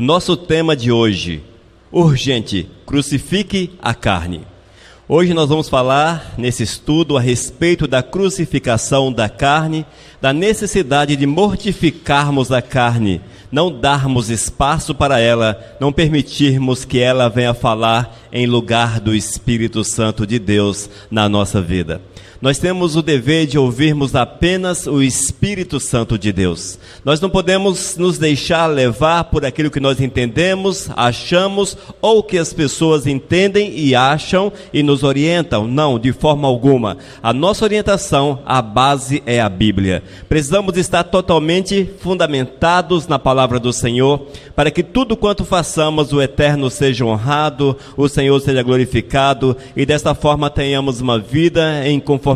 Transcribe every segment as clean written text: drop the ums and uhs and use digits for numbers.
Nosso tema de hoje, urgente, crucifique a carne. Hoje nós vamos falar nesse estudo a respeito da crucificação da carne, da necessidade de mortificarmos a carne, não darmos espaço para ela, não permitirmos que ela venha falar em lugar do Espírito Santo de Deus na nossa vida. Nós temos o dever de ouvirmos apenas o Espírito Santo de Deus. Nós não podemos nos deixar levar por aquilo que nós entendemos, achamos, ou que as pessoas entendem e acham e nos orientam. Não, de forma alguma. A nossa orientação, a base é a Bíblia. Precisamos estar totalmente fundamentados na palavra do Senhor, para que tudo quanto façamos, o Eterno seja honrado, o Senhor seja glorificado, e desta forma tenhamos uma vida em conformidade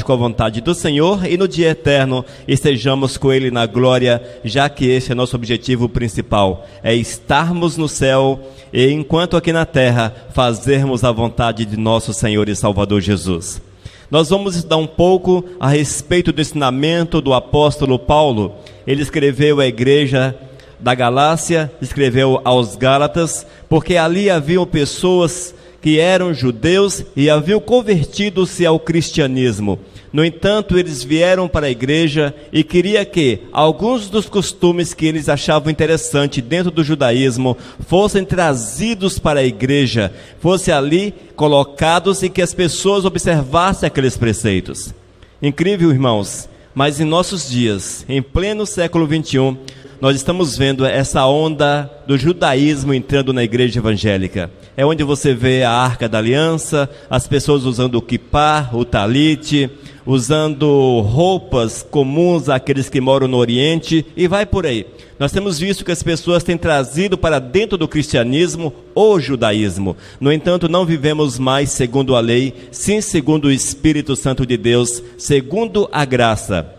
com a vontade do Senhor, e no dia eterno estejamos com Ele na glória, já que esse é nosso objetivo principal, é estarmos no céu e enquanto aqui na terra fazermos a vontade de nosso Senhor e Salvador Jesus. Nós vamos estudar um pouco a respeito do ensinamento do apóstolo Paulo. Ele escreveu à igreja da Galácia, escreveu aos Gálatas, porque ali haviam pessoas que eram judeus e haviam convertido-se ao cristianismo. No entanto, eles vieram para a igreja e queria que alguns dos costumes que eles achavam interessante dentro do judaísmo fossem trazidos para a igreja, fossem ali colocados e que as pessoas observassem aqueles preceitos. Incrível, irmãos, mas em nossos dias, em pleno século XXI, nós estamos vendo essa onda do judaísmo entrando na igreja evangélica. É onde você vê a Arca da Aliança, as pessoas usando o kippá, o talite, usando roupas comuns àqueles que moram no Oriente, e vai por aí. Nós temos visto que as pessoas têm trazido para dentro do cristianismo o judaísmo. No entanto, não vivemos mais segundo a lei, sim segundo o Espírito Santo de Deus, segundo a graça.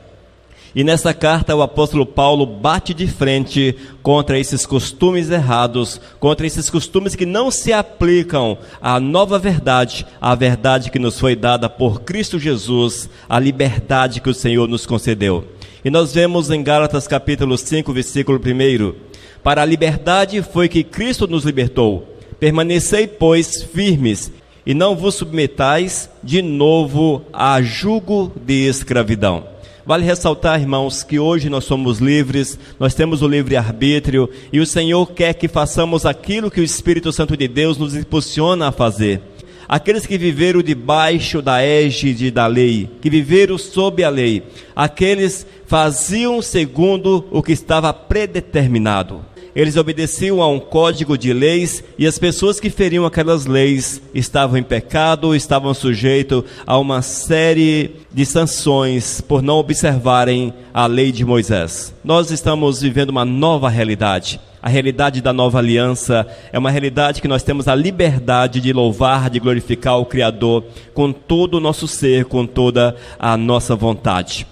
E nessa carta o apóstolo Paulo bate de frente contra esses costumes errados, contra esses costumes que não se aplicam à nova verdade, à verdade que nos foi dada por Cristo Jesus, a liberdade que o Senhor nos concedeu. E nós vemos em Gálatas capítulo 5, versículo 1, para a liberdade foi que Cristo nos libertou. Permanecei, pois, firmes, e não vos submetais de novo a jugo de escravidão. Vale ressaltar, irmãos, que hoje nós somos livres, nós temos o livre-arbítrio, e o Senhor quer que façamos aquilo que o Espírito Santo de Deus nos impulsiona a fazer. Aqueles que viveram debaixo da égide da lei, que viveram sob a lei, aqueles faziam segundo o que estava predeterminado. Eles obedeciam a um código de leis, e as pessoas que feriam aquelas leis estavam em pecado, estavam sujeitos a uma série de sanções por não observarem a lei de Moisés. Nós estamos vivendo uma nova realidade. A realidade da nova aliança é uma realidade que nós temos a liberdade de louvar, de glorificar o Criador com todo o nosso ser, com toda a nossa vontade.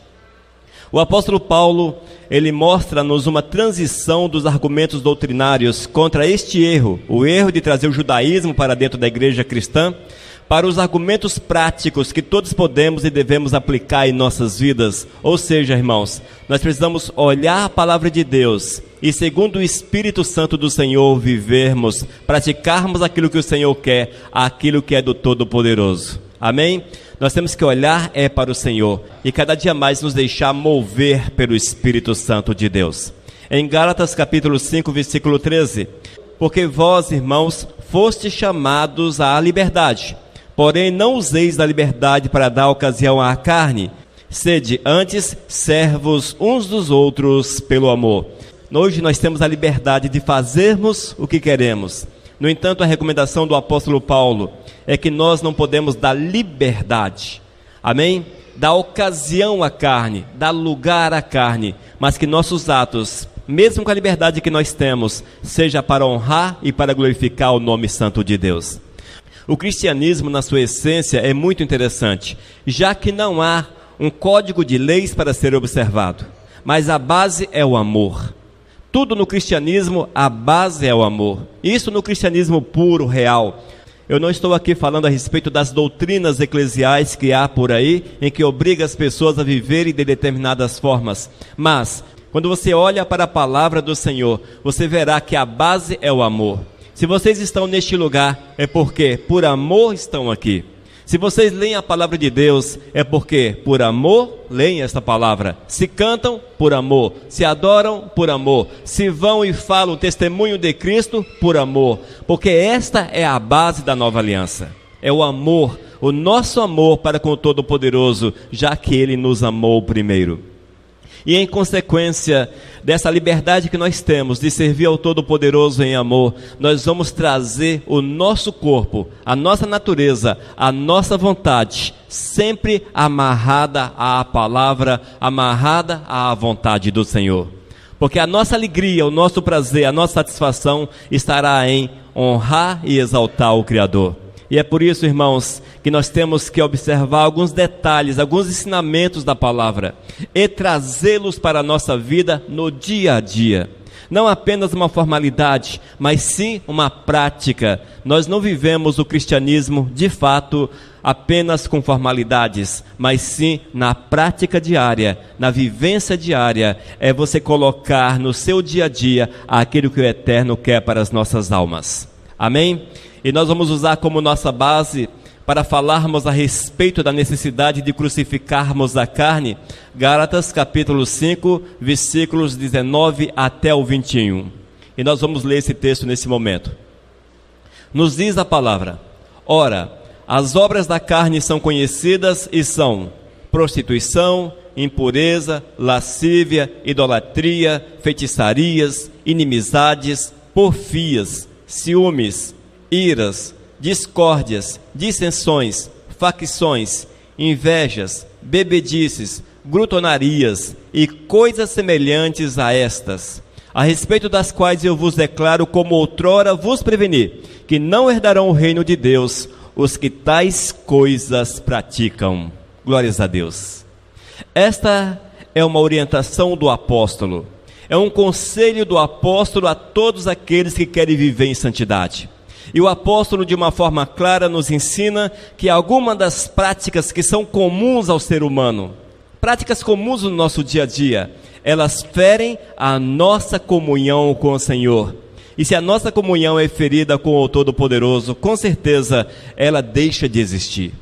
O apóstolo Paulo, ele mostra-nos uma transição dos argumentos doutrinários contra este erro, o erro de trazer o judaísmo para dentro da igreja cristã, para os argumentos práticos que todos podemos e devemos aplicar em nossas vidas. Ou seja, irmãos, nós precisamos olhar a palavra de Deus e, segundo o Espírito Santo do Senhor, vivermos, praticarmos aquilo que o Senhor quer, aquilo que é do Todo-Poderoso. Amém? Nós temos que olhar para o Senhor e cada dia mais nos deixar mover pelo Espírito Santo de Deus. Em Gálatas capítulo 5, versículo 13, porque vós, irmãos, fostes chamados à liberdade, porém não useis da liberdade para dar ocasião à carne, sede antes servos uns dos outros pelo amor. Hoje nós temos a liberdade de fazermos o que queremos. No entanto, a recomendação do apóstolo Paulo é que nós não podemos dar liberdade, amém? Dar ocasião à carne, dar lugar à carne, mas que nossos atos, mesmo com a liberdade que nós temos, seja para honrar e para glorificar o nome santo de Deus. O cristianismo, na sua essência, é muito interessante, já que não há um código de leis para ser observado, mas a base é o amor. Tudo no cristianismo, a base é o amor. Isso no cristianismo puro, real. Eu não estou aqui falando a respeito das doutrinas eclesiais que há por aí, em que obriga as pessoas a viverem de determinadas formas. Mas Quando você olha para a palavra do Senhor, você verá que a base é o amor. Se vocês estão neste lugar, é porque por amor estão aqui. Se vocês leem a palavra de Deus, é porque por amor leem esta palavra. Se cantam, por amor. Se adoram, por amor. Se vão e falam o testemunho de Cristo, por amor. Porque esta é a base da nova aliança. É o amor, o nosso amor para com o Todo-Poderoso, já que Ele nos amou primeiro. E em consequência dessa liberdade que nós temos de servir ao Todo-Poderoso em amor, nós vamos trazer o nosso corpo, a nossa natureza, a nossa vontade, sempre amarrada à palavra, amarrada à vontade do Senhor. Porque a nossa alegria, o nosso prazer, a nossa satisfação estará em honrar e exaltar o Criador. E é por isso, irmãos, que nós temos que observar alguns detalhes, alguns ensinamentos da palavra e trazê-los para a nossa vida no dia a dia. Não apenas uma formalidade, mas sim uma prática. Nós não vivemos o cristianismo, de fato, apenas com formalidades, mas sim na prática diária, na vivência diária. É você colocar no seu dia a dia aquilo que o Eterno quer para as nossas almas. Amém? E nós vamos usar como nossa base para falarmos a respeito da necessidade de crucificarmos a carne, Gálatas capítulo 5, versículos 19 até o 21. E nós vamos ler esse texto nesse momento. Nos diz a palavra: ora, as obras da carne são conhecidas e são prostituição, impureza, lascívia, idolatria, feitiçarias, inimizades, porfias, ciúmes, iras, discórdias, dissensões, facções, invejas, bebedices, glutonarias e coisas semelhantes a estas, a respeito das quais eu vos declaro, como outrora vos preveni, que não herdarão o reino de Deus os que tais coisas praticam. Glórias a Deus. Esta é uma orientação do apóstolo, é um conselho do apóstolo a todos aqueles que querem viver em santidade. E o apóstolo, de uma forma clara, nos ensina que algumas das práticas que são comuns ao ser humano, práticas comuns no nosso dia a dia, elas ferem a nossa comunhão com o Senhor. E se a nossa comunhão é ferida com o Todo-Poderoso, com certeza ela deixa de existir.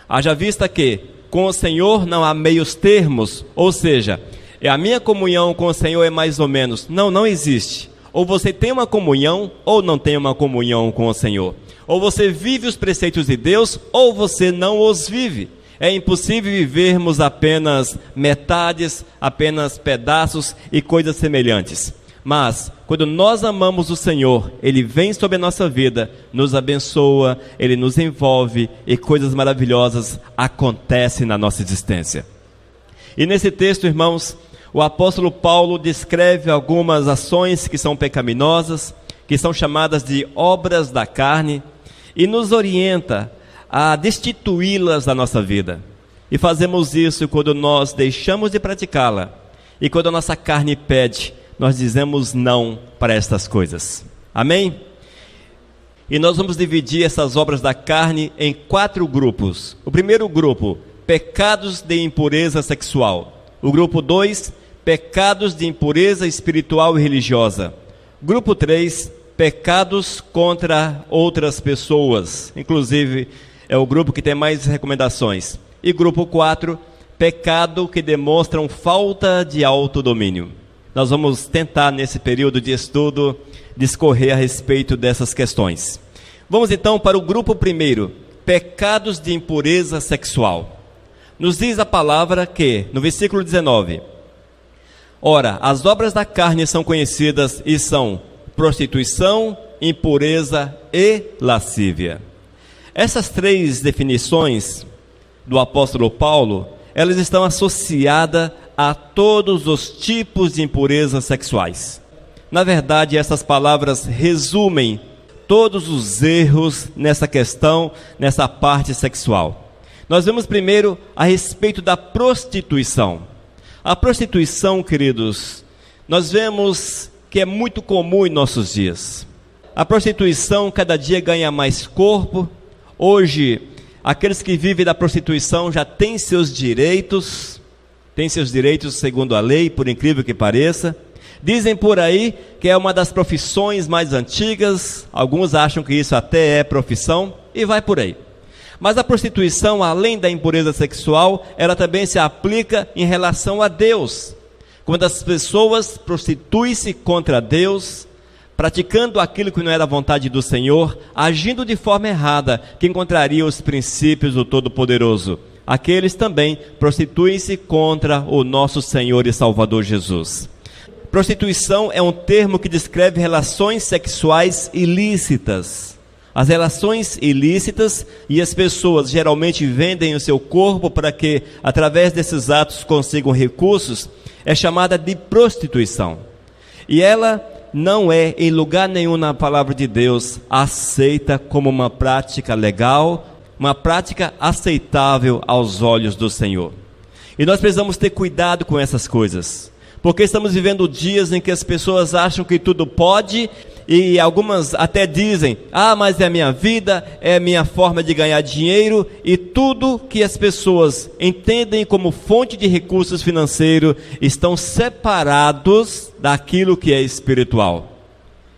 Haja vista que com o Senhor não há meios termos, ou seja, a minha comunhão com o Senhor é mais ou menos. Não existe. Ou você tem uma comunhão, ou não tem uma comunhão com o Senhor. Ou você vive os preceitos de Deus, ou você não os vive. É impossível vivermos apenas metades, apenas pedaços e coisas semelhantes. Mas, quando nós amamos o Senhor, Ele vem sobre a nossa vida, nos abençoa, Ele nos envolve e coisas maravilhosas acontecem na nossa existência. E nesse texto, irmãos, o apóstolo Paulo descreve algumas ações que são pecaminosas, que são chamadas de obras da carne, e nos orienta a destituí-las da nossa vida. E fazemos isso quando nós deixamos de praticá-la, e quando a nossa carne pede, nós dizemos não para estas coisas. Amém? E nós vamos dividir essas obras da carne em 4 grupos. O primeiro grupo, pecados de impureza sexual. O grupo 2, pecados de impureza espiritual e religiosa. Grupo 3, pecados contra outras pessoas. Inclusive, é o grupo que tem mais recomendações. E grupo 4, pecado que demonstram falta de autodomínio. Nós vamos tentar, nesse período de estudo, discorrer a respeito dessas questões. Vamos então para o grupo primeiro, pecados de impureza sexual. Nos diz a palavra que, no versículo 19, ora, as obras da carne são conhecidas e são prostituição, impureza e lascívia. Essas 3 definições do apóstolo Paulo, elas estão associadas a todos os tipos de impurezas sexuais. Na verdade, essas palavras resumem todos os erros nessa questão, nessa parte sexual. Nós vemos primeiro a respeito da prostituição. A prostituição, queridos, nós vemos que é muito comum em nossos dias. A prostituição cada dia ganha mais corpo. Hoje, aqueles que vivem da prostituição já têm seus direitos, tem seus direitos segundo a lei, por incrível que pareça. Dizem por aí que é uma das profissões mais antigas, alguns acham que isso até é profissão, e vai por aí. Mas a prostituição, além da impureza sexual, ela também se aplica em relação a Deus. Quando as pessoas prostituem-se contra Deus, praticando aquilo que não era a vontade do Senhor, agindo de forma errada, que encontraria os princípios do Todo-Poderoso. Aqueles também prostituem-se contra o nosso Senhor e Salvador Jesus. Prostituição é um termo que descreve relações sexuais ilícitas. As relações ilícitas, e as pessoas geralmente vendem o seu corpo para que, através desses atos, consigam recursos, é chamada de prostituição. E ela não é, em lugar nenhum na palavra de Deus, aceita como uma prática legal, uma prática aceitável aos olhos do Senhor. E nós precisamos ter cuidado com essas coisas, porque estamos vivendo dias em que as pessoas acham que tudo pode, e algumas até dizem, mas é a minha vida, é a minha forma de ganhar dinheiro, e tudo que as pessoas entendem como fonte de recursos financeiros estão separados daquilo que é espiritual.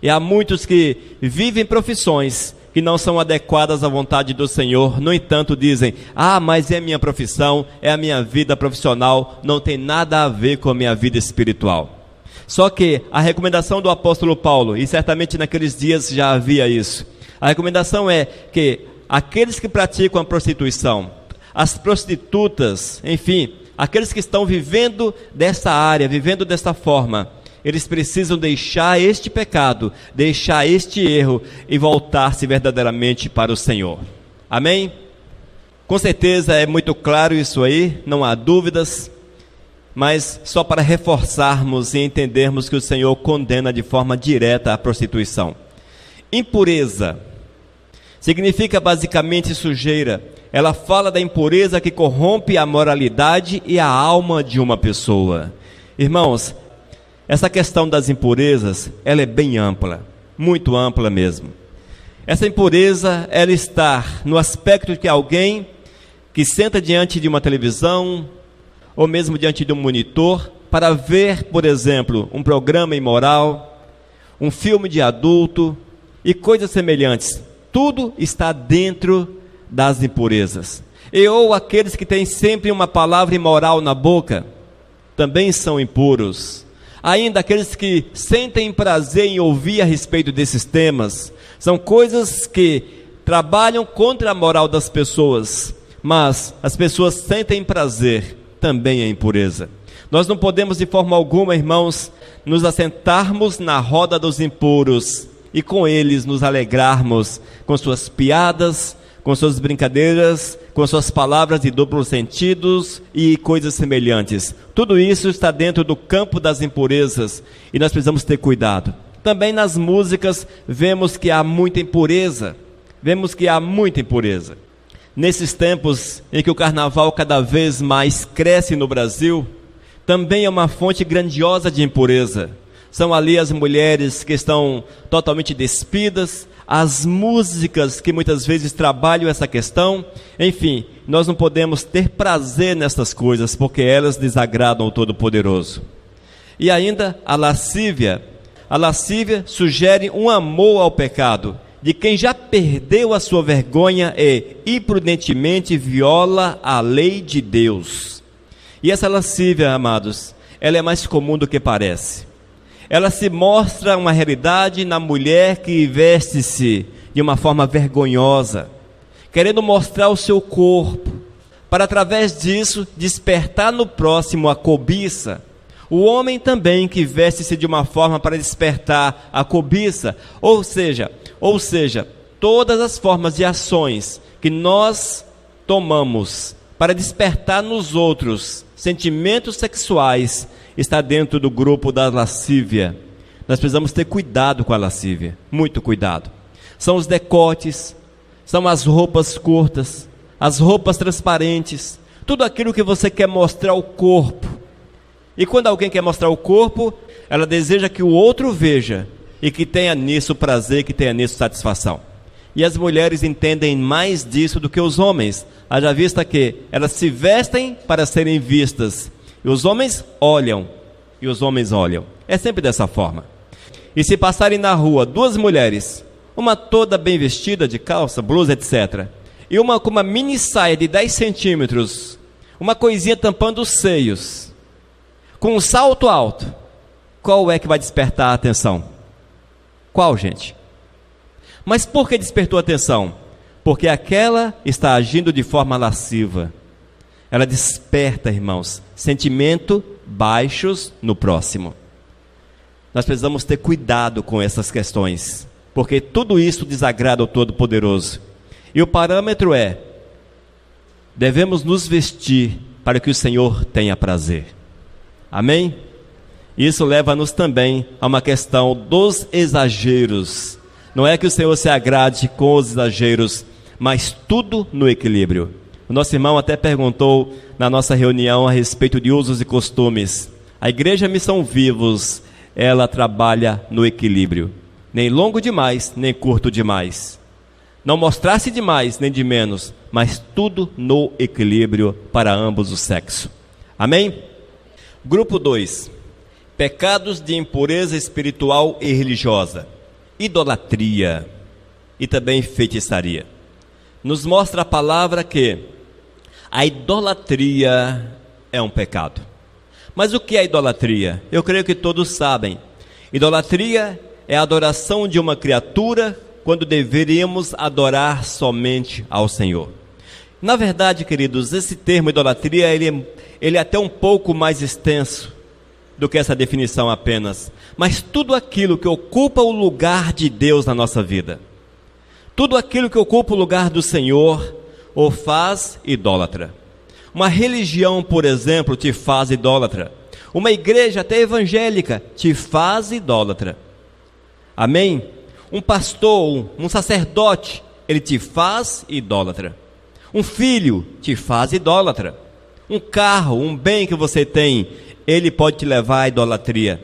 E há muitos que vivem profissões que não são adequadas à vontade do Senhor, no entanto dizem, mas é a minha profissão, é a minha vida profissional, não tem nada a ver com a minha vida espiritual. Só que a recomendação do apóstolo Paulo, e certamente naqueles dias já havia isso, a recomendação é que aqueles que praticam a prostituição, as prostitutas, enfim, aqueles que estão vivendo dessa área, vivendo dessa forma, eles precisam deixar este pecado, deixar este erro e voltar-se verdadeiramente para o Senhor. Amém? Com certeza é muito claro isso aí, não há dúvidas, mas só para reforçarmos e entendermos que o Senhor condena de forma direta a prostituição. Impureza significa basicamente sujeira. Ela fala da impureza que corrompe a moralidade e a alma de uma pessoa. Irmãos, essa questão das impurezas, ela é bem ampla, muito ampla mesmo. Essa impureza, ela está no aspecto de que alguém que senta diante de uma televisão, ou mesmo diante de um monitor, para ver, por exemplo, um programa imoral, um filme de adulto e coisas semelhantes. Tudo está dentro das impurezas. Ou aqueles que têm sempre uma palavra imoral na boca, também são impuros. Ainda aqueles que sentem prazer em ouvir a respeito desses temas, são coisas que trabalham contra a moral das pessoas, mas as pessoas sentem prazer, também é impureza. Nós não podemos de forma alguma, irmãos, nos assentarmos na roda dos impuros e com eles nos alegrarmos com suas piadas, com suas brincadeiras, com suas palavras de duplos sentidos e coisas semelhantes. Tudo isso está dentro do campo das impurezas e nós precisamos ter cuidado. Também nas músicas vemos que há muita impureza. Nesses tempos em que o carnaval cada vez mais cresce no Brasil, também é uma fonte grandiosa de impureza. São ali as mulheres que estão totalmente despidas, as músicas que muitas vezes trabalham essa questão. Enfim, nós não podemos ter prazer nessas coisas, porque elas desagradam ao Todo-Poderoso. E ainda a lascívia. A lascívia sugere um amor ao pecado, de quem já perdeu a sua vergonha e imprudentemente viola a lei de Deus. E essa lascívia, amados, ela é mais comum do que parece. Ela se mostra uma realidade na mulher que veste-se de uma forma vergonhosa, querendo mostrar o seu corpo, para através disso despertar no próximo a cobiça. O homem também que veste-se de uma forma para despertar a cobiça, ou seja, todas as formas de ações que nós tomamos para despertar nos outros sentimentos sexuais, está dentro do grupo da lascívia. Nós precisamos ter cuidado com a lascívia, muito cuidado. São os decotes, são as roupas curtas, as roupas transparentes, tudo aquilo que você quer mostrar o corpo. E quando alguém quer mostrar o corpo, ela deseja que o outro veja e que tenha nisso prazer, que tenha nisso satisfação. E as mulheres entendem mais disso do que os homens, haja vista que elas se vestem para serem vistas E os homens olham, e os homens olham. É sempre dessa forma. E se passarem na rua duas mulheres, uma toda bem vestida, de calça, blusa, etc., e uma com uma mini saia de 10 centímetros, uma coisinha tampando os seios, com um salto alto, qual é que vai despertar a atenção? Qual, gente? Mas por que despertou a atenção? Porque aquela está agindo de forma lasciva. Ela desperta, irmãos, sentimentos baixos no próximo. Nós precisamos ter cuidado com essas questões, porque tudo isso desagrada ao Todo-Poderoso. E o parâmetro é: devemos nos vestir para que o Senhor tenha prazer. Amém? Isso leva-nos também a uma questão dos exageros. Não é que o Senhor se agrade com os exageros, mas tudo no equilíbrio. O nosso irmão até perguntou na nossa reunião a respeito de usos e costumes. A Igreja Missão Vivos, ela trabalha no equilíbrio. Nem longo demais, nem curto demais. Não mostrar-se demais, nem de menos, mas tudo no equilíbrio para ambos os sexos. Amém? Grupo 2. Pecados de impureza espiritual e religiosa. Idolatria e também feitiçaria. Nos mostra a palavra que a idolatria é um pecado. Mas o que é idolatria? Eu creio que todos sabem. Idolatria é a adoração de uma criatura quando deveríamos adorar somente ao Senhor. Na verdade, queridos, esse termo idolatria, ele é até um pouco mais extenso do que essa definição apenas. Mas tudo aquilo que ocupa o lugar de Deus na nossa vida, tudo aquilo que ocupa o lugar do Senhor, o faz idólatra. Uma religião, por exemplo, te faz idólatra. Uma igreja até evangélica te faz idólatra. Amém? Um pastor, um sacerdote, ele te faz idólatra. Um filho te faz idólatra. Um carro, um bem que você tem, ele pode te levar à idolatria.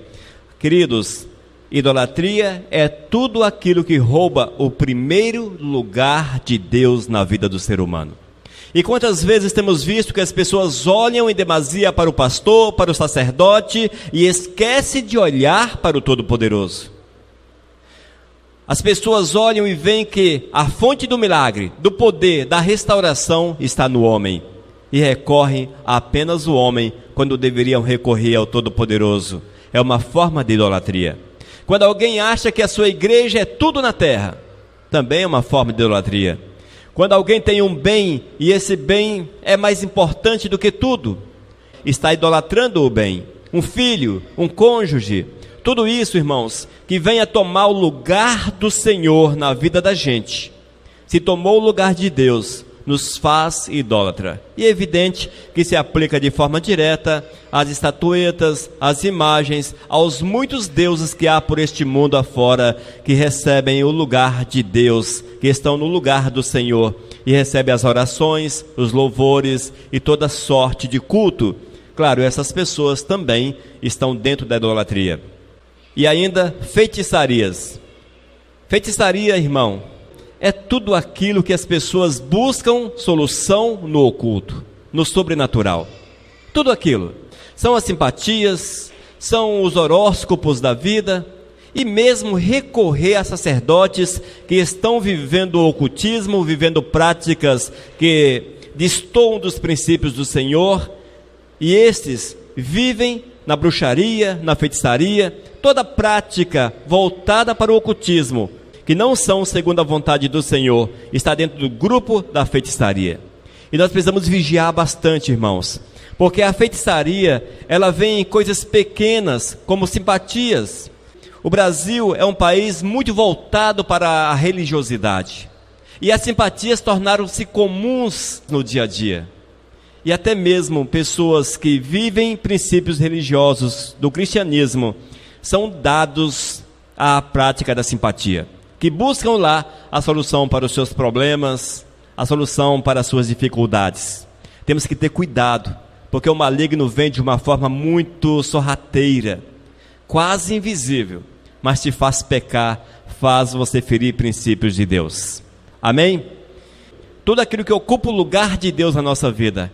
Queridos, idolatria é tudo aquilo que rouba o primeiro lugar de Deus na vida do ser humano. E quantas vezes temos visto que as pessoas olham em demasia para o pastor, para o sacerdote, e esquecem de olhar para o Todo-Poderoso. As pessoas olham e veem que a fonte do milagre, do poder, da restauração está no homem, e recorrem a apenas o homem, quando deveriam recorrer ao Todo-Poderoso. É uma forma de idolatria. Quando alguém acha que a sua igreja é tudo na terra, também é uma forma de idolatria. Quando alguém tem um bem, e esse bem é mais importante do que tudo, está idolatrando o bem. Um filho, um cônjuge, tudo isso, irmãos, que venha tomar o lugar do Senhor na vida da gente, se tomou o lugar de Deus, nos faz idólatra. E é evidente que se aplica de forma direta às estatuetas, às imagens, aos muitos deuses que há por este mundo afora, que recebem o lugar de Deus, que estão no lugar do Senhor, e recebem as orações, os louvores e toda sorte de culto. Claro, essas pessoas também estão dentro da idolatria. E ainda feitiçarias. Feitiçaria, irmão, é tudo aquilo que as pessoas buscam solução no oculto, no sobrenatural. Tudo aquilo. São as simpatias, são os horóscopos da vida, e mesmo recorrer a sacerdotes que estão vivendo o ocultismo, vivendo práticas que destoam dos princípios do Senhor, e estes vivem na bruxaria, na feitiçaria, toda prática voltada para o ocultismo, que não são segundo a vontade do Senhor, está dentro do grupo da feitiçaria. E nós precisamos vigiar bastante, irmãos, porque a feitiçaria, ela vem em coisas pequenas, como simpatias. O Brasil é um país muito voltado para a religiosidade, e as simpatias tornaram-se comuns no dia a dia. E até mesmo pessoas que vivem princípios religiosos do cristianismo são dados à prática da simpatia, que buscam lá a solução para os seus problemas, a solução para as suas dificuldades. Temos que ter cuidado, porque o maligno vem de uma forma muito sorrateira, quase invisível, mas te faz pecar, faz você ferir princípios de Deus. Amém? tudo aquilo que ocupa o lugar de Deus na nossa vida.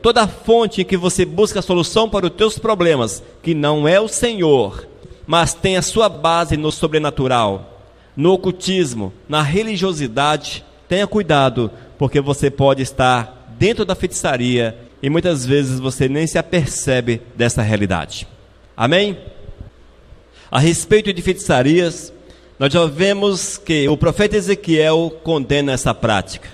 Toda a fonte em que você busca a solução para os teus problemas, que não é o Senhor, mas tem a sua base no sobrenatural, no ocultismo, na religiosidade, tenha cuidado, porque você pode estar dentro da feitiçaria e muitas vezes você nem se apercebe dessa realidade. Amém? A respeito de feitiçarias, nós já vemos que o profeta Ezequiel condena essa prática.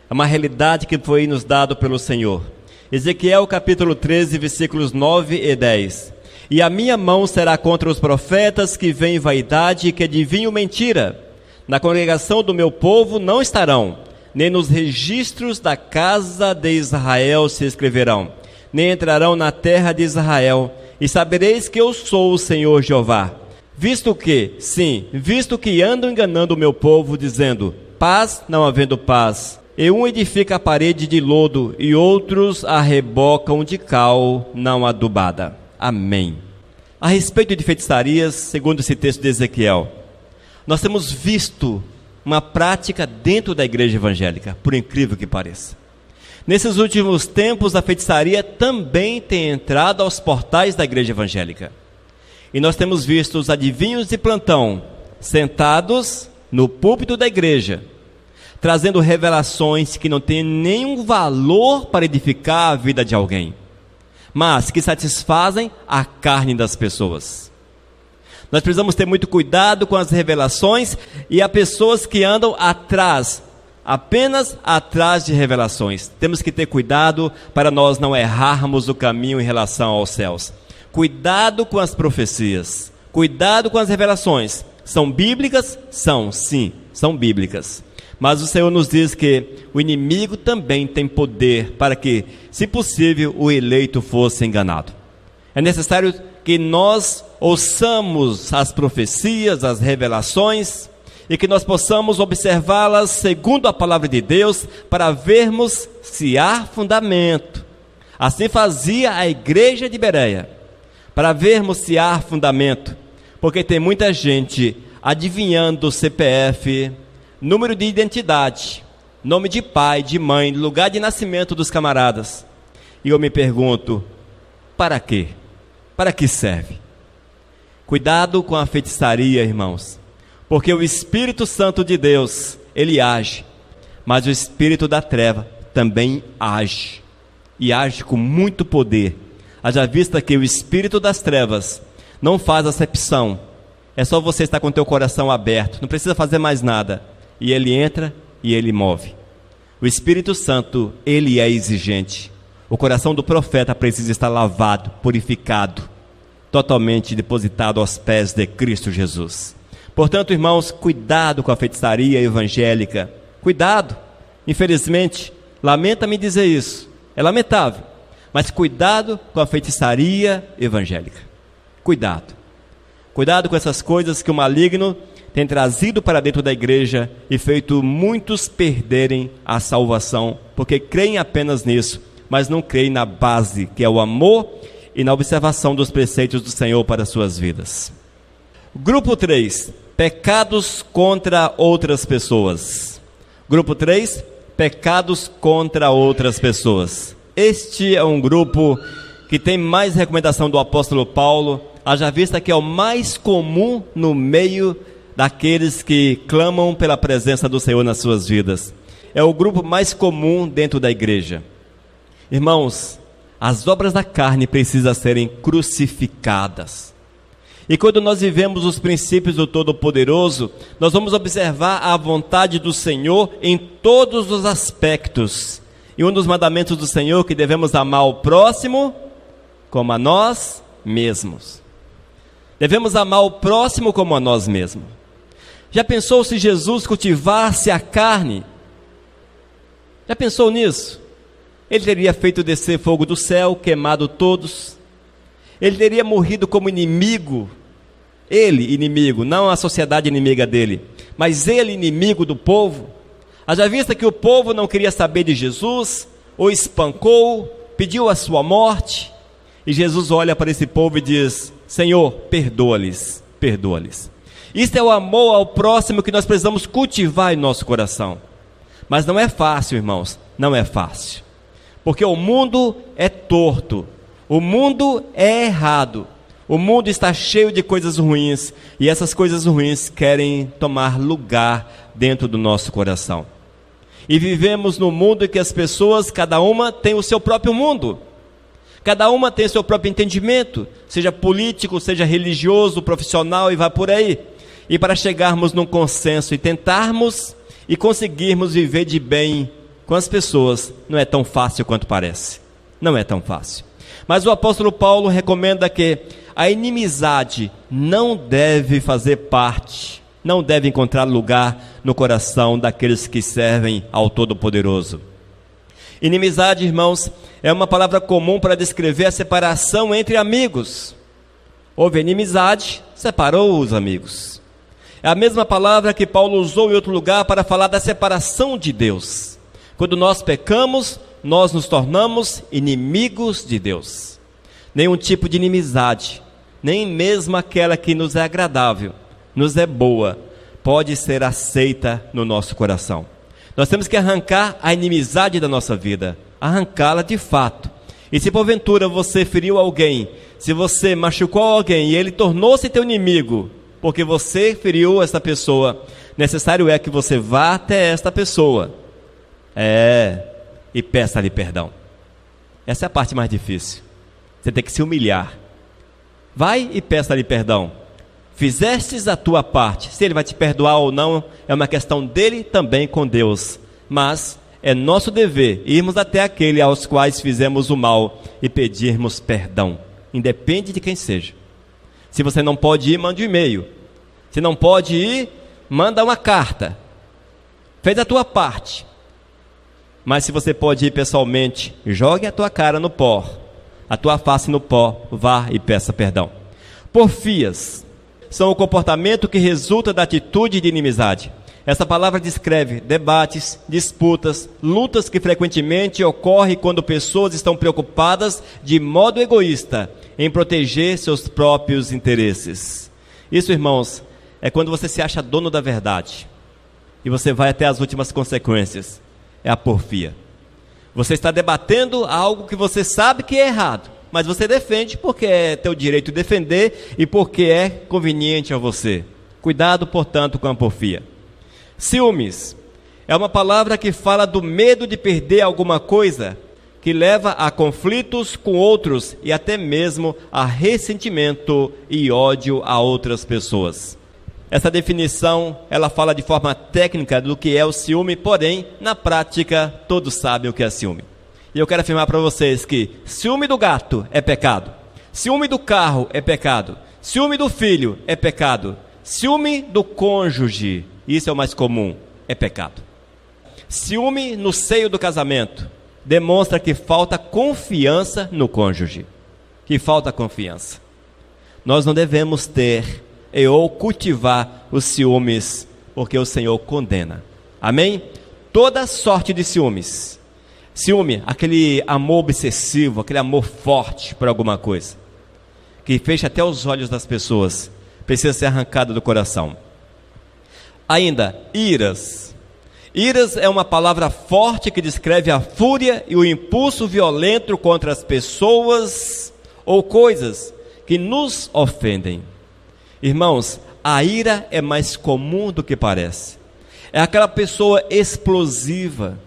É uma realidade que foi nos dado pelo Senhor. Ezequiel capítulo 13, versículos 9 e 10. E a minha mão será contra os profetas que veem vaidade e que adivinham mentira. Na congregação do meu povo não estarão, nem nos registros da casa de Israel se escreverão, nem entrarão na terra de Israel, e sabereis que eu sou o Senhor Jeová. Visto que andam enganando o meu povo, dizendo, paz não havendo paz, e um edifica a parede de lodo, e outros a rebocam de cal não adubada. Amém. A respeito de feitiçarias, segundo esse texto de Ezequiel, nós temos visto uma prática dentro da igreja evangélica, por incrível que pareça. Nesses últimos tempos, a feitiçaria também tem entrado aos portais da igreja evangélica. E nós temos visto os adivinhos de plantão sentados no púlpito da igreja, trazendo revelações que não têm nenhum valor para edificar a vida de alguém, mas que satisfazem a carne das pessoas. Nós precisamos ter muito cuidado com as revelações e há pessoas que andam apenas atrás de revelações. Temos que ter cuidado para nós não errarmos o caminho em relação aos céus. Cuidado com as profecias, cuidado com as revelações. São bíblicas? Sim, são bíblicas. Mas o Senhor nos diz que o inimigo também tem poder para que, se possível, o eleito fosse enganado. É necessário que nós ouçamos as profecias, as revelações, e que nós possamos observá-las segundo a palavra de Deus, para vermos se há fundamento. Assim fazia a igreja de Bereia, para vermos se há fundamento, porque tem muita gente adivinhando o CPF, número de identidade, nome de pai, de mãe, lugar de nascimento dos camaradas. E eu me pergunto, para quê? Para que serve? Cuidado com a feitiçaria, irmãos, porque o Espírito Santo de Deus, ele age, mas o espírito da treva também age, e age com muito poder. Haja vista que o espírito das trevas não faz acepção, é só você estar com o teu coração aberto, não precisa fazer mais nada, e ele entra e ele move. O Espírito Santo, ele é exigente. O coração do profeta precisa estar lavado, purificado, totalmente depositado aos pés de Cristo Jesus. Portanto, irmãos, cuidado com a feitiçaria evangélica, cuidado. Infelizmente, lamenta-me dizer isso, é lamentável, mas cuidado com a feitiçaria evangélica. Cuidado com essas coisas que o maligno tem trazido para dentro da igreja e feito muitos perderem a salvação, porque creem apenas nisso, mas não creem na base, que é o amor e na observação dos preceitos do Senhor para as suas vidas. Grupo 3, pecados contra outras pessoas. Grupo 3, pecados contra outras pessoas. Este é um grupo que tem mais recomendação do apóstolo Paulo, haja vista que é o mais comum no meio daqueles que clamam pela presença do Senhor nas suas vidas. É o grupo mais comum dentro da igreja. Irmãos, as obras da carne precisam serem crucificadas. E quando nós vivemos os princípios do Todo-Poderoso, nós vamos observar a vontade do Senhor em todos os aspectos. E um dos mandamentos do Senhor, que devemos amar o próximo como a nós mesmos. Devemos amar o próximo como a nós mesmos. Já pensou se Jesus cultivasse a carne? Já pensou nisso? Ele teria feito descer fogo do céu, queimado todos. Ele teria morrido como inimigo. Ele, inimigo, não a sociedade inimiga dele, mas ele, inimigo do povo. Haja vista que o povo não queria saber de Jesus, o espancou, pediu a sua morte. E Jesus olha para esse povo e diz: Senhor, perdoa-lhes, perdoa-lhes. Isto é o amor ao próximo que nós precisamos cultivar em nosso coração. Mas não é fácil, irmãos, não é fácil. Porque o mundo é torto, o mundo é errado, o mundo está cheio de coisas ruins, e essas coisas ruins querem tomar lugar dentro do nosso coração. E vivemos num mundo em que as pessoas, cada uma tem o seu próprio mundo. Cada uma tem o seu próprio entendimento, seja político, seja religioso, profissional e vai por aí. E para chegarmos num consenso e tentarmos e conseguirmos viver de bem com as pessoas, não é tão fácil quanto parece. Não é tão fácil. Mas o apóstolo Paulo recomenda que a inimizade não deve fazer parte, não deve encontrar lugar no coração daqueles que servem ao Todo-Poderoso. Inimizade, irmãos, é uma palavra comum para descrever a separação entre amigos. Houve inimizade, separou os amigos. É a mesma palavra que Paulo usou em outro lugar para falar da separação de Deus. Quando nós pecamos, nós nos tornamos inimigos de Deus. Nenhum tipo de inimizade, nem mesmo aquela que nos é agradável, nos é boa, pode ser aceita no nosso coração. Nós temos que arrancar a inimizade da nossa vida, arrancá-la de fato. E se porventura você feriu alguém, se você machucou alguém e ele tornou-se teu inimigo, porque você feriu essa pessoa, necessário é que você vá até esta pessoa, e peça-lhe perdão. Essa é a parte mais difícil. Você tem que se humilhar. Vai e peça-lhe perdão. Fizestes a tua parte. Se ele vai te perdoar ou não, é uma questão dele também com Deus. Mas é nosso dever irmos até aquele aos quais fizemos o mal e pedirmos perdão, independe de quem seja. Se você não pode ir, mande um e-mail. Se não pode ir, manda uma carta. Fez a tua parte. Mas se você pode ir pessoalmente, jogue a tua cara no pó, a tua face no pó, vá e peça perdão. Porfias são o comportamento que resulta da atitude de inimizade. Essa palavra descreve debates, disputas, lutas que frequentemente ocorrem quando pessoas estão preocupadas de modo egoísta em proteger seus próprios interesses. Isso, irmãos, é quando você se acha dono da verdade e você vai até as últimas consequências. É a porfia. Você está debatendo algo que você sabe que é errado, mas você defende porque é teu direito defender e porque é conveniente a você. Cuidado, portanto, com a porfia. Ciúmes é uma palavra que fala do medo de perder alguma coisa, que leva a conflitos com outros e até mesmo a ressentimento e ódio a outras pessoas. Essa definição, ela fala de forma técnica do que é o ciúme, porém, na prática, todos sabem o que é ciúme. E eu quero afirmar para vocês que ciúme do gato é pecado, ciúme do carro é pecado, ciúme do filho é pecado, ciúme do cônjuge, isso é o mais comum, é pecado. Ciúme no seio do casamento demonstra que falta confiança no cônjuge, que falta confiança. Nós não devemos ter ou cultivar os ciúmes, porque o Senhor condena. Amém? Toda sorte de ciúmes. Ciúme, aquele amor obsessivo, aquele amor forte por alguma coisa, que fecha até os olhos das pessoas, precisa ser arrancado do coração. Ainda, iras. Iras é uma palavra forte que descreve a fúria e o impulso violento contra as pessoas ou coisas que nos ofendem. Irmãos, a ira é mais comum do que parece. É aquela pessoa explosiva.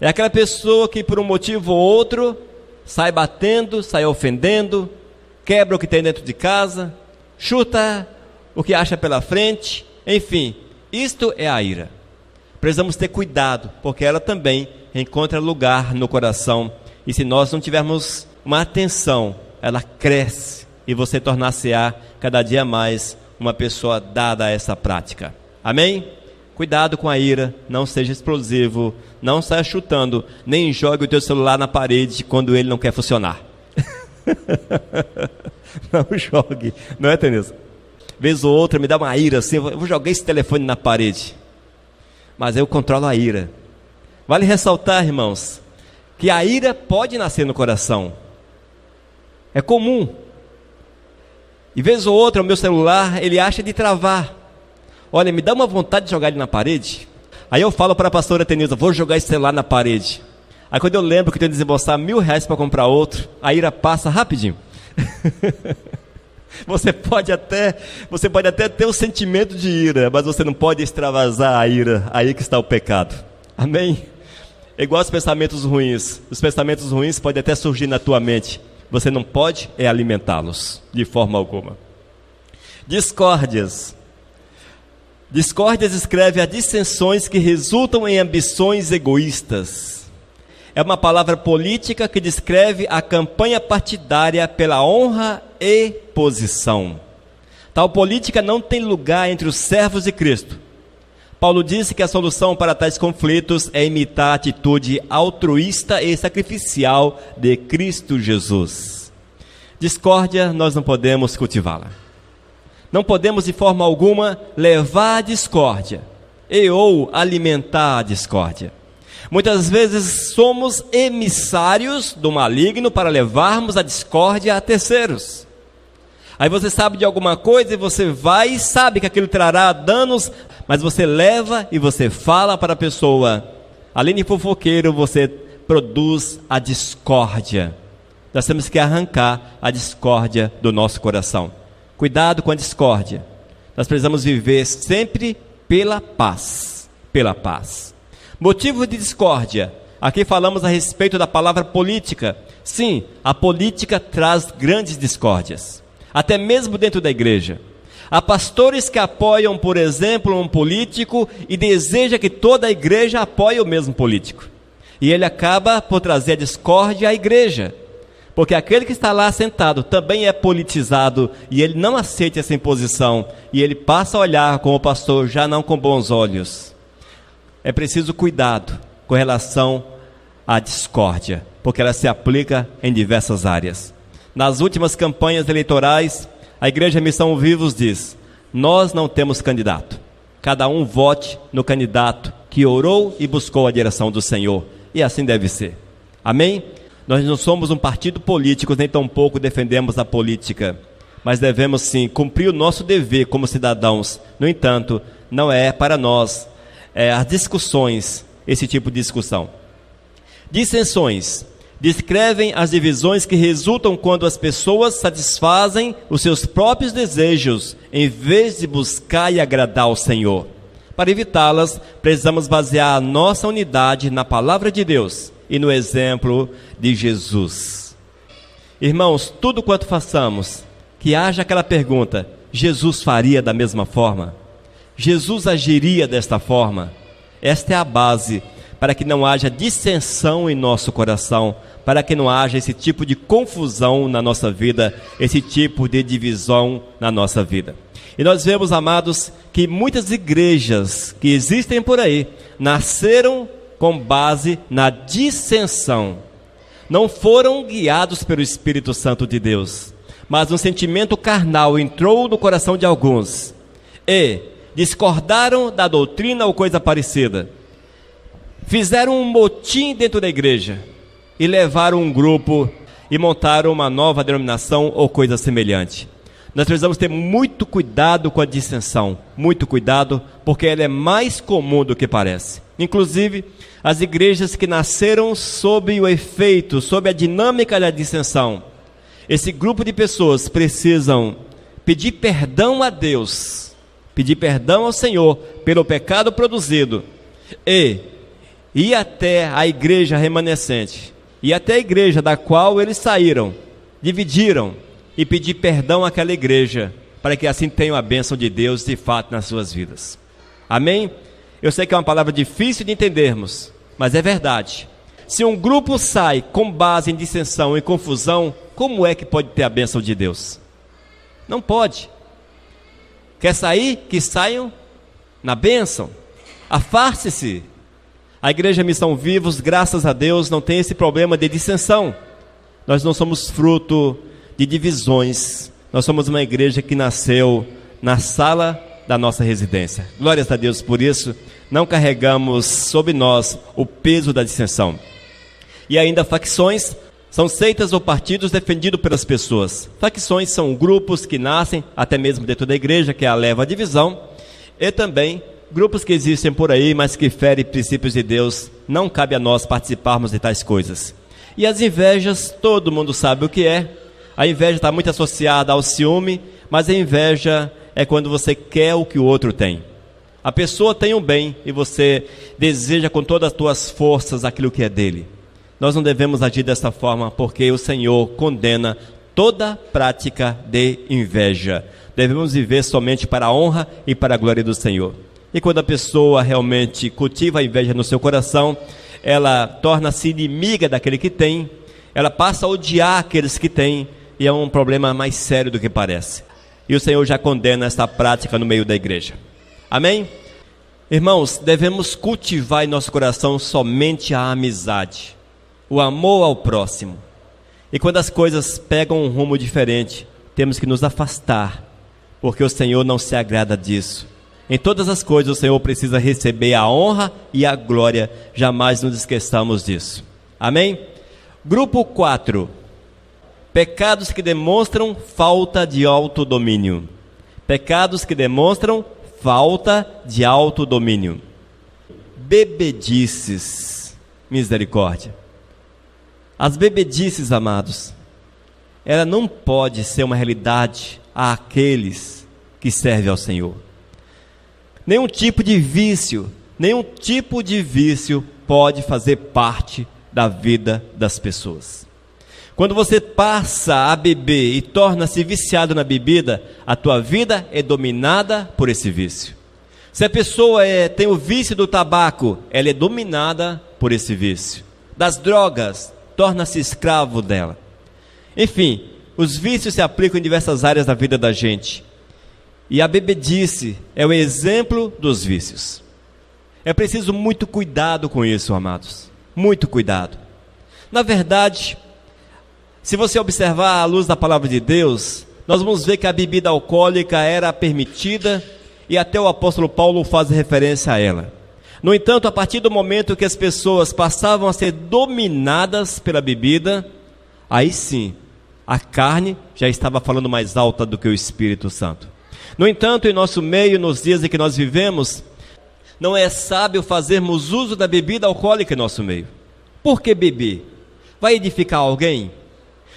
É aquela pessoa que por um motivo ou outro sai batendo, sai ofendendo, quebra o que tem dentro de casa, chuta o que acha pela frente, enfim, isto é a ira. Precisamos ter cuidado, porque ela também encontra lugar no coração, e se nós não tivermos uma atenção, ela cresce, e você tornar-se-á cada dia mais uma pessoa dada a essa prática. Amém? Cuidado com a ira, não seja explosivo, não saia chutando, nem jogue o teu celular na parede quando ele não quer funcionar. Não jogue, não é, Tereza? Vez ou outra me dá uma ira assim, eu vou jogar esse telefone na parede. Mas eu controlo a ira. Vale ressaltar, irmãos, que a ira pode nascer no coração. É comum. E vez ou outra o meu celular, ele acha de travar. Olha, me dá uma vontade de jogar ele na parede. Aí eu falo para a pastora Tenilza, vou jogar esse celular na parede. Aí quando eu lembro que tenho que desembolsar R$1.000 para comprar outro, a ira passa rapidinho. Você pode até ter o sentimento de ira, mas você não pode extravasar a ira. Aí que está o pecado. Amém? É igual aos pensamentos ruins. Os pensamentos ruins podem até surgir na tua mente. Você não pode alimentá-los de forma alguma. Discórdias. Discórdias escreve as dissensões que resultam em ambições egoístas. É uma palavra política que descreve a campanha partidária pela honra e posição. Tal política não tem lugar entre os servos de Cristo. Paulo disse que a solução para tais conflitos é imitar a atitude altruísta e sacrificial de Cristo Jesus. Discórdia, nós não podemos cultivá-la. Não podemos de forma alguma levar a discórdia ou alimentar a discórdia. Muitas vezes somos emissários do maligno para levarmos a discórdia a terceiros. Aí você sabe de alguma coisa e você vai e sabe que aquilo trará danos, mas você leva e você fala para a pessoa. Além de fofoqueiro, você produz a discórdia. Nós temos que arrancar a discórdia do nosso coração. Cuidado com a discórdia. Nós precisamos viver sempre pela paz. Pela paz. Motivo de discórdia. Aqui falamos a respeito da palavra política. Sim, a política traz grandes discórdias. Até mesmo dentro da igreja. Há pastores que apoiam, por exemplo, um político e deseja que toda a igreja apoie o mesmo político. E ele acaba por trazer a discórdia à igreja. Porque aquele que está lá sentado também é politizado e ele não aceita essa imposição. E ele passa a olhar como o pastor já não com bons olhos. É preciso cuidado com relação à discórdia, porque ela se aplica em diversas áreas. Nas últimas campanhas eleitorais, a Igreja Missão Vivos diz: nós não temos candidato. Cada um vote no candidato que orou e buscou a direção do Senhor. E assim deve ser. Amém? Nós não somos um partido político, nem tampouco defendemos a política. Mas devemos sim cumprir o nosso dever como cidadãos. No entanto, não é para nós as discussões, esse tipo de discussão. Dissensões descrevem as divisões que resultam quando as pessoas satisfazem os seus próprios desejos, em vez de buscar e agradar ao Senhor. Para evitá-las, precisamos basear a nossa unidade na palavra de Deus e no exemplo de Jesus. Irmãos, tudo quanto façamos, que haja aquela pergunta: Jesus faria da mesma forma? Jesus agiria desta forma? Esta é a base para que não haja dissensão em nosso coração, para que não haja esse tipo de confusão na nossa vida, esse tipo de divisão na nossa vida. E nós vemos, amados, que muitas igrejas que existem por aí, nasceram com base na dissensão. Não foram guiados pelo Espírito Santo de Deus, mas um sentimento carnal entrou no coração de alguns e discordaram da doutrina ou coisa parecida. Fizeram um motim dentro da igreja e levaram um grupo e montaram uma nova denominação ou coisa semelhante. Nós precisamos ter muito cuidado com a dissensão, muito cuidado, porque ela é mais comum do que parece. Inclusive, as igrejas que nasceram sob o efeito, sob a dinâmica da dissensão, esse grupo de pessoas precisam pedir perdão a Deus, pedir perdão ao Senhor pelo pecado produzido e ir até a igreja remanescente, e até a igreja da qual eles saíram, dividiram, e pedir perdão àquela igreja, para que assim tenham a bênção de Deus de fato nas suas vidas. Amém? Eu sei que é uma palavra difícil de entendermos, mas é verdade. Se um grupo sai com base em dissensão e confusão, como é que pode ter a bênção de Deus? Não pode. Quer sair? Que saiam na bênção. Afaste-se. A Igreja Missão Vivos, graças a Deus, não tem esse problema de dissensão. Nós não somos fruto de divisões. Nós somos uma igreja que nasceu na sala da nossa residência. Glórias a Deus por isso. Não carregamos sobre nós o peso da dissensão. E ainda facções são seitas ou partidos defendidos pelas pessoas. Facções são grupos que nascem até mesmo dentro da igreja, que a leva à divisão, e também grupos que existem por aí, mas que ferem princípios de Deus, não cabe a nós participarmos de tais coisas. E as invejas, todo mundo sabe o que é. A inveja está muito associada ao ciúme, mas a inveja é quando você quer o que o outro tem. A pessoa tem um bem e você deseja com todas as tuas forças aquilo que é dele. Nós não devemos agir dessa forma, porque o Senhor condena toda prática de inveja. Devemos viver somente para a honra e para a glória do Senhor. E quando a pessoa realmente cultiva a inveja no seu coração, ela torna-se inimiga daquele que tem, ela passa a odiar aqueles que têm, e é um problema mais sério do que parece. E o Senhor já condena esta prática no meio da igreja. Amém? Irmãos, devemos cultivar em nosso coração somente a amizade, o amor ao próximo. E quando as coisas pegam um rumo diferente, temos que nos afastar, porque o Senhor não se agrada disso. Em todas as coisas o Senhor precisa receber a honra e a glória, jamais nos esqueçamos disso. Amém? Grupo 4. Pecados que demonstram falta de autodomínio. Pecados que demonstram falta de autodomínio. Bebedices. Misericórdia. As bebedices, amados, ela não pode ser uma realidade àqueles que servem ao Senhor. Nenhum tipo de vício pode fazer parte da vida das pessoas. Quando você passa a beber e torna-se viciado na bebida, a tua vida é dominada por esse vício. Se a pessoa tem o vício do tabaco, ela é dominada por esse vício. Das drogas, torna-se escravo dela. Enfim, os vícios se aplicam em diversas áreas da vida da gente. E a bebedice é o exemplo dos vícios. É preciso muito cuidado com isso, amados. Muito cuidado. Na verdade, se você observar à luz da palavra de Deus, nós vamos ver que a bebida alcoólica era permitida e até o apóstolo Paulo faz referência a ela. No entanto, a partir do momento que as pessoas passavam a ser dominadas pela bebida, aí sim, a carne já estava falando mais alta do que o Espírito Santo. No entanto, em nosso meio, nos dias em que nós vivemos, não é sábio fazermos uso da bebida alcoólica em nosso meio. Por que beber? Vai edificar alguém?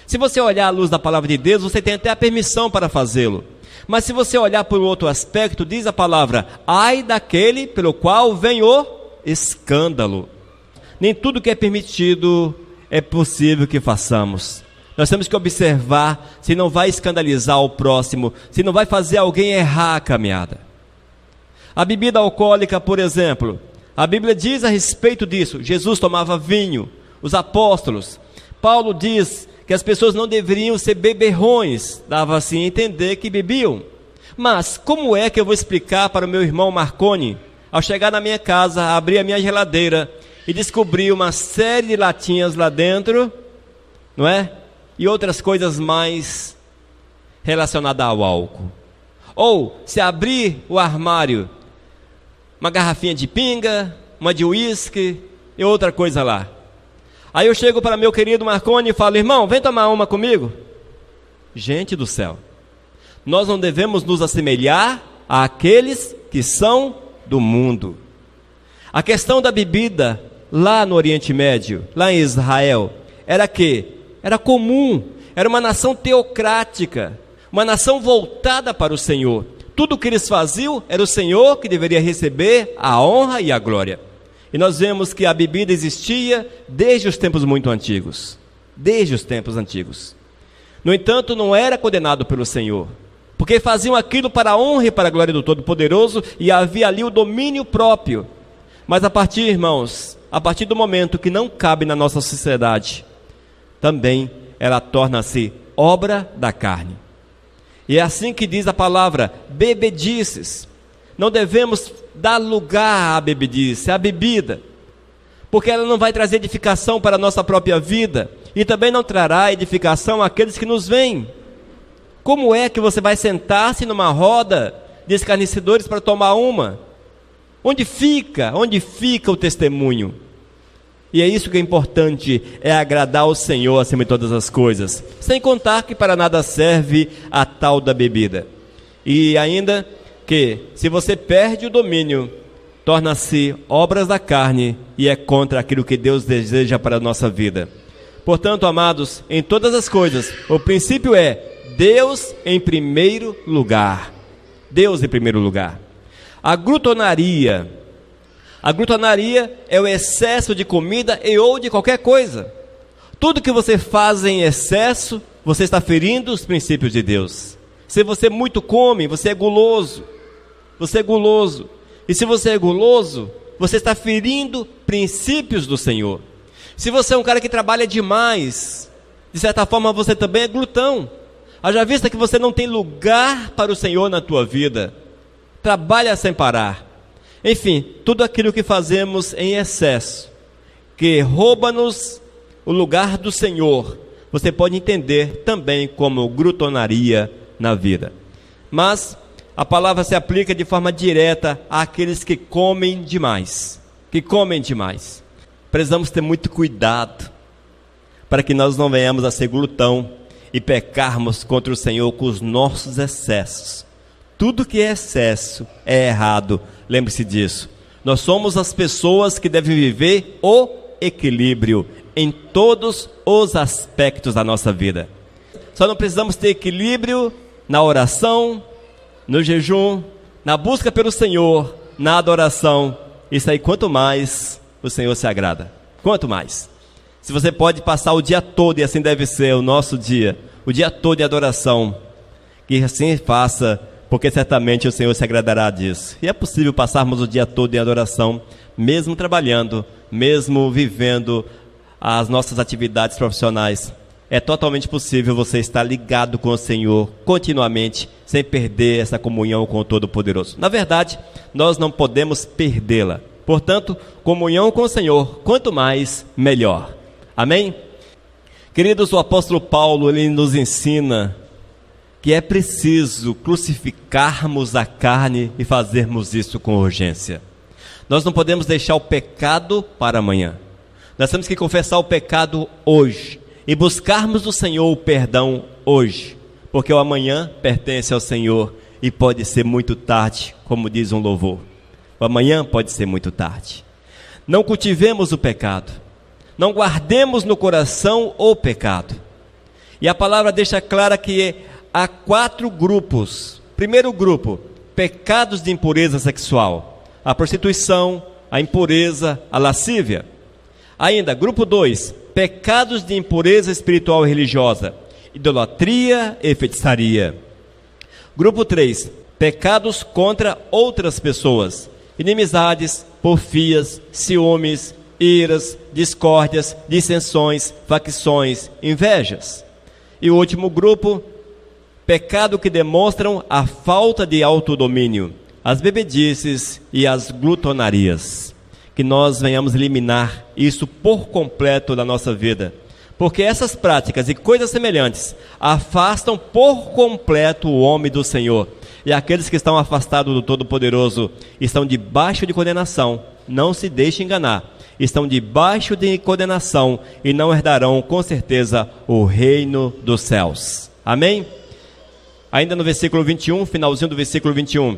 Se você olhar à luz da palavra de Deus, você tem até a permissão para fazê-lo. Mas se você olhar por outro aspecto, diz a palavra: ai daquele pelo qual vem o escândalo. Nem tudo que é permitido é possível que façamos. Nós temos que observar se não vai escandalizar o próximo, se não vai fazer alguém errar a caminhada. A bebida alcoólica, por exemplo, a Bíblia diz a respeito disso. Jesus tomava vinho, os apóstolos. Paulo diz que as pessoas não deveriam ser beberrões, dava assim a entender que bebiam. Mas como é que eu vou explicar para o meu irmão Marconi, ao chegar na minha casa, abrir a minha geladeira e descobrir uma série de latinhas lá dentro, não é? E outras coisas mais relacionadas ao álcool. Ou, se abrir o armário, uma garrafinha de pinga, uma de uísque e outra coisa lá. Aí eu chego para meu querido Marconi e falo: irmão, vem tomar uma comigo. Gente do céu, nós não devemos nos assemelhar àqueles que são do mundo. A questão da bebida lá no Oriente Médio, lá em Israel, era que era comum, era uma nação teocrática, uma nação voltada para o Senhor. Tudo o que eles faziam era o Senhor que deveria receber a honra e a glória. E nós vemos que a bebida existia desde os tempos muito antigos. Desde os tempos antigos. No entanto, não era condenado pelo Senhor, porque faziam aquilo para a honra e para a glória do Todo-Poderoso, e havia ali o domínio próprio. Mas a partir, irmãos, a partir do momento que não cabe na nossa sociedade, também ela torna-se obra da carne. E é assim que diz a palavra: bebedices. Não devemos dar lugar à bebedice, à bebida, porque ela não vai trazer edificação para a nossa própria vida, e também não trará edificação àqueles que nos veem. Como é que você vai sentar-se numa roda de escarnecedores para tomar uma? Onde fica o testemunho? E é isso que é importante, é agradar ao Senhor acima de todas as coisas, sem contar que para nada serve a tal da bebida. E ainda que, se você perde o domínio, torna-se obras da carne e é contra aquilo que Deus deseja para a nossa vida. Portanto, amados, em todas as coisas, o princípio é Deus em primeiro lugar. Deus em primeiro lugar. A glutonaria é o excesso de comida e ou de qualquer coisa. Tudo que você faz em excesso, você está ferindo os princípios de Deus. Se você muito come, você é guloso. Você é guloso. E se você é guloso, você está ferindo princípios do Senhor. Se você é um cara que trabalha demais, de certa forma você também é glutão. Haja vista que você não tem lugar para o Senhor na tua vida. Trabalha sem parar. Enfim, tudo aquilo que fazemos em excesso, que rouba-nos o lugar do Senhor, você pode entender também como glutonaria na vida. Mas a palavra se aplica de forma direta àqueles que comem demais. Precisamos ter muito cuidado para que nós não venhamos a ser glutão e pecarmos contra o Senhor com os nossos excessos. Tudo que é excesso é errado, lembre-se disso. Nós somos as pessoas que devem viver o equilíbrio em todos os aspectos da nossa vida. Só não precisamos ter equilíbrio na oração, no jejum, na busca pelo Senhor, na adoração. Isso aí, quanto mais o Senhor se agrada. Quanto mais. Se você pode passar o dia todo, e assim deve ser o nosso dia, o dia todo de adoração, que assim faça, porque certamente o Senhor se agradará disso. E é possível passarmos o dia todo em adoração, mesmo trabalhando, mesmo vivendo as nossas atividades profissionais. É totalmente possível você estar ligado com o Senhor continuamente, sem perder essa comunhão com o Todo-Poderoso. Na verdade, nós não podemos perdê-la. Portanto, comunhão com o Senhor, quanto mais, melhor. Amém? Queridos, o apóstolo Paulo, ele nos ensina que é preciso crucificarmos a carne e fazermos isso com urgência. Nós não podemos deixar o pecado para amanhã. Nós temos que confessar o pecado hoje e buscarmos do Senhor o perdão hoje, porque o amanhã pertence ao Senhor e pode ser muito tarde, como diz um louvor. O amanhã pode ser muito tarde. Não cultivemos o pecado, não guardemos no coração o pecado. E a palavra deixa clara que há 4 grupos. Primeiro grupo, pecados de impureza sexual: a prostituição, a impureza, a lascívia. Ainda, grupo 2, pecados de impureza espiritual e religiosa: idolatria e feitiçaria. Grupo 3, pecados contra outras pessoas: inimizades, porfias, ciúmes, iras, discórdias, dissensões, facções, invejas. E o último grupo, pecado que demonstram a falta de autodomínio: as bebedices e as glutonarias. Que nós venhamos eliminar isso por completo da nossa vida, porque essas práticas e coisas semelhantes afastam por completo o homem do Senhor. E aqueles que estão afastados do Todo-Poderoso estão debaixo de condenação. Não se deixe enganar. Estão debaixo de condenação e não herdarão com certeza o reino dos céus. Amém? Ainda no versículo 21, finalzinho do versículo 21.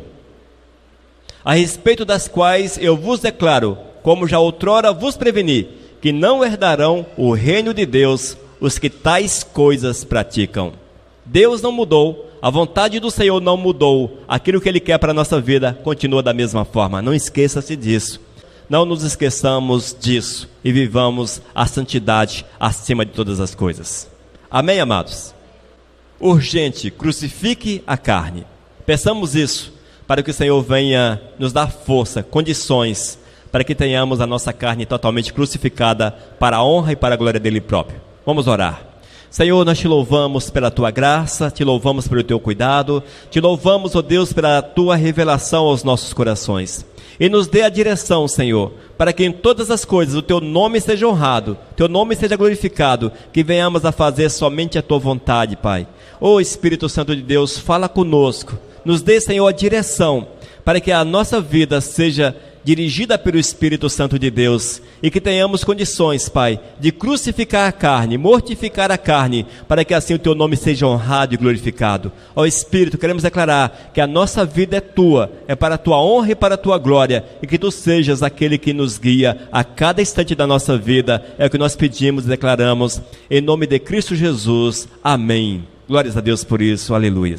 A respeito das quais eu vos declaro, como já outrora vos preveni, que não herdarão o reino de Deus os que tais coisas praticam. Deus não mudou, a vontade do Senhor não mudou, aquilo que Ele quer para a nossa vida continua da mesma forma. Não esqueça-se disso. Não nos esqueçamos disso e vivamos a santidade acima de todas as coisas. Amém, amados? Urgente, crucifique a carne. Peçamos isso para que o Senhor venha nos dar força, condições, para que tenhamos a nossa carne totalmente crucificada para a honra e para a glória dEle próprio. Vamos orar. Senhor, nós te louvamos pela tua graça, te louvamos pelo teu cuidado, te louvamos, ó Deus, pela tua revelação aos nossos corações. E nos dê a direção, Senhor, para que em todas as coisas o teu nome seja honrado, teu nome seja glorificado, que venhamos a fazer somente a tua vontade, Pai. Ó Espírito Santo de Deus, fala conosco, nos dê, Senhor, a direção, para que a nossa vida seja dirigida pelo Espírito Santo de Deus, e que tenhamos condições, Pai, de crucificar a carne, mortificar a carne, para que assim o Teu nome seja honrado e glorificado. Ó Espírito, queremos declarar que a nossa vida é Tua, é para a Tua honra e para a Tua glória, e que Tu sejas aquele que nos guia a cada instante da nossa vida. É o que nós pedimos e declaramos, em nome de Cristo Jesus. Amém. Glórias a Deus por isso. Aleluia.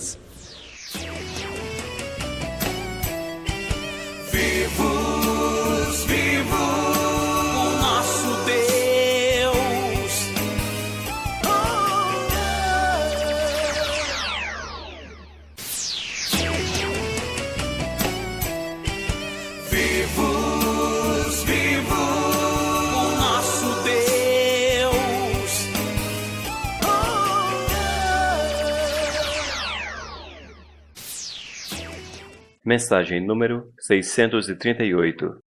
Mensagem número 638.